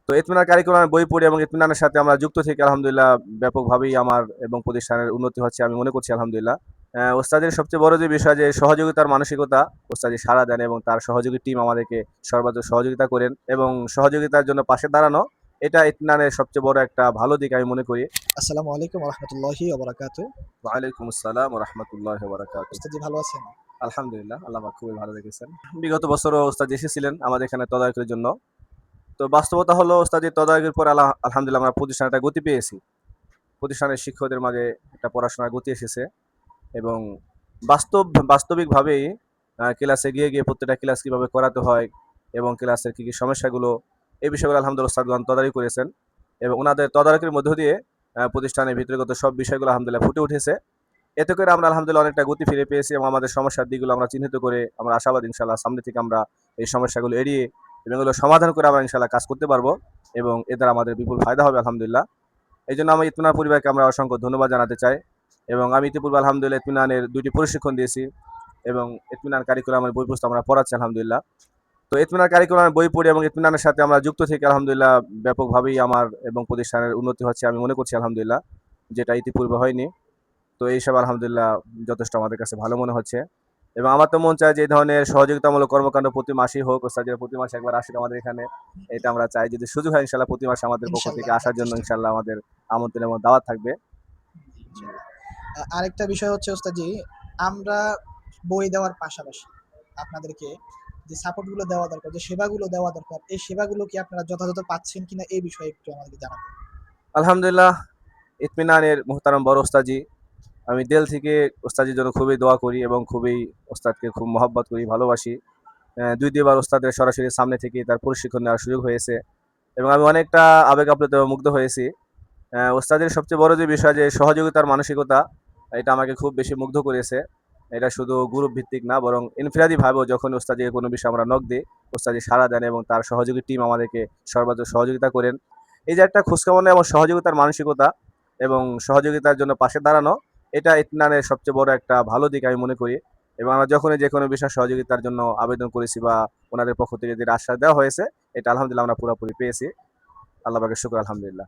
তো ইতমিনান কারিকুলামের বই পড়ি এবং ইতমিনানের সাথে আমরা যুক্ত থেকে আলহামদুলিল্লাহ ব্যাপকভাবেই আমার এবং প্রতিষ্ঠানের উন্নতি হচ্ছে আমি মনে করছি আলহামদুলিল্লাহ। ওস্তাদের সবচেয়ে বড় যে বিষয় যে সহযোগিতার মানসিকতা, ওস্তাদি সাড়া দেন এবং তার সহযোগী টিম আমাদেরকে সর্বাত্র সহযোগিতা করেন এবং সহযোগিতার জন্য পাশে দাঁড়ানো, এটা ইতমিনানের সবচেয়ে বড় একটা ভালো দিক আমি মনে করি। আসসালামু আলাইকুম ওয়া রাহমাতুল্লাহি ওয়া বারাকাতুহু। ওয়ালাইকুম আসসালাম ওয়া রাহমাতুল্লাহি ওয়া বারাকাতুহু। ওস্তাদ জি ভালো আছেন? আলহামদুলিল্লাহ, আল্লাহ পাক খুবই ভালো রেখেছেন। বিগত বছরও ওস্তাদ এসেছিলেন আমাদের এখানে তদারকির জন্য। তো বাস্তবতা হলো ওস্তাদের তদারকির পর আলহামদুলিল্লাহ আমরা প্রতিষ্ঠানে একটা গতি পেয়েছি। প্রতিষ্ঠানের শিক্ষকদের মাঝে একটা পড়াশোনার গতি এসেছে এবং বাস্তবিকভাবেই ক্লাসে গিয়ে প্রত্যেকটা ক্লাস কিভাবে করাতে হয় এবং ক্লাসের কি সমস্যাগুলো, এই বিষয়গুলো আলহামদুলিল্লাহ ওস্তাদগণ তদারকি করেছেন এবং ওনাদের তদারকির মধ্য দিয়ে প্রতিষ্ঠানের ভিতরেগত সব বিষয়গুলো আলহামদুলিল্লাহ ফুটে উঠেছে। এতে করে আমরা আলহামদুলিল্লাহ অনেকটা গতি ফিরে পেয়েছি এবং আমাদের সমস্যার দিকগুলো আমরা চিহ্নিত করে আমরা আশাবাদী ইনশাআল্লাহ সামনে থেকে আমরা এই সমস্যাগুলো এড়িয়ে এবং এগুলো সমাধান করে আমরা ইনশাআল্লাহ কাজ করতে পারবো এবং এ দ্বারা আমাদের বিপুল ফায়দা হবে আলহামদুলিল্লাহ। এই জন্য আমি ইতমিনান পরিবারকে আমরা অসংখ্য ধন্যবাদ জানাতে চাই এবং আমি ইতিপূর্বে আলহামদুলিল্লাহ ইতমিনানের ২টি প্রশিক্ষণ দিয়েছি এবং ইতমিনান কারিকুলামের বই পুস্তক আমরা পড়াচ্ছি আলহামদুলিল্লাহ। তো ইতমিনান কারিকুলামের বই পড়ি এবং ইতমিনানের সাথে আমরা যুক্ত থেকে আলহামদুলিল্লাহ ব্যাপকভাবেই আমার এবং প্রতিষ্ঠানের উন্নতি হচ্ছে আমি মনে করছি আলহামদুলিল্লাহ, যেটা ইতিপূর্বে হয়নি। তো এইসব আলহামদুলিল্লাহ যথেষ্ট আমাদের কাছে ভালো মনে হচ্ছে এবং আমার তো মন চায় যে এই ধরনের সহযোগিতামূলক কর্মকাণ্ড প্রতি মাসেই হোক, ওস্তাদের প্রতি মাসে একবার আসুক আমাদের এখানে। এটা আমরা চাই, যদি সুযোগ হয় ইনশাআল্লাহ প্রতি মাসে আমাদের পক্ষ থেকে ইনশাআল্লাহ আমরা আসার জন্য চেষ্টা করব। ইনশাআল্লাহ আমাদের আমন্ত্রণ এবং দাওয়াত থাকবে। ইনশাআল্লাহ। আরেকটা বিষয় হচ্ছে ওস্তাদ জি, আমরা বই দেওয়ার পাশাপাশি আপনাদেরকে যে সাপোর্ট গুলো দেওয়া দরকার, যে সেবাগুলো দেওয়া দরকার, এই সেবাগুলো কি আপনারা যথাযথ পাচ্ছেন কিনা এই বিষয়ে একটু আমাদেরকে জানাবেন। আলহামদুলিল্লাহ, ইতমিনানের মুহতারাম বড় ওস্তাজি, আমি দিল থেকে ওস্তাদের জন্য খুবই দোয়া করি এবং খুবই ওস্তাদকে খুব মহব্বত করি, ভালোবাসি। ২বার ওস্তাদের সরাসরি সামনে থেকে তার প্রশিক্ষণ নেওয়ার সুযোগ হয়েছে এবং আমি অনেকটা আবেগ আপ্লুত এবং মুগ্ধ হয়েছি। ওস্তাদের সবচেয়ে বড় যে বিষয় যে সহযোগিতার মানসিকতা, এটা আমাকে খুব বেশি মুগ্ধ করেছে। এটা শুধু গ্রুপ ভিত্তিক না, বরং ইনফিরাদি ভাবেও যখন ওস্তাদিকে কোনো বিষয়ে আমরা নক দিই, ওস্তাদি সাড়া দেন এবং তার সহযোগী টিম আমাদেরকে সর্বাত্র সহযোগিতা করেন। এই যে একটা খোঁজখবর এবং সহযোগিতার মানসিকতা এবং সহযোগিতার জন্য পাশে দাঁড়ানো, এটা ইতমিনানের সবচেয়ে বড় একটা ভালো দিক আমি মনে করি এবং আমরা যখনই যে কোনো বিষয় সহযোগিতার জন্য আবেদন করেছি বা ওনাদের পক্ষ থেকে যে আশ্বাস দেওয়া হয়েছে, এটা আলহামদুলিল্লাহ আমরা পুরোপুরি পেয়েছি। আল্লাহ পাকের শুকর আলহামদুলিল্লাহ।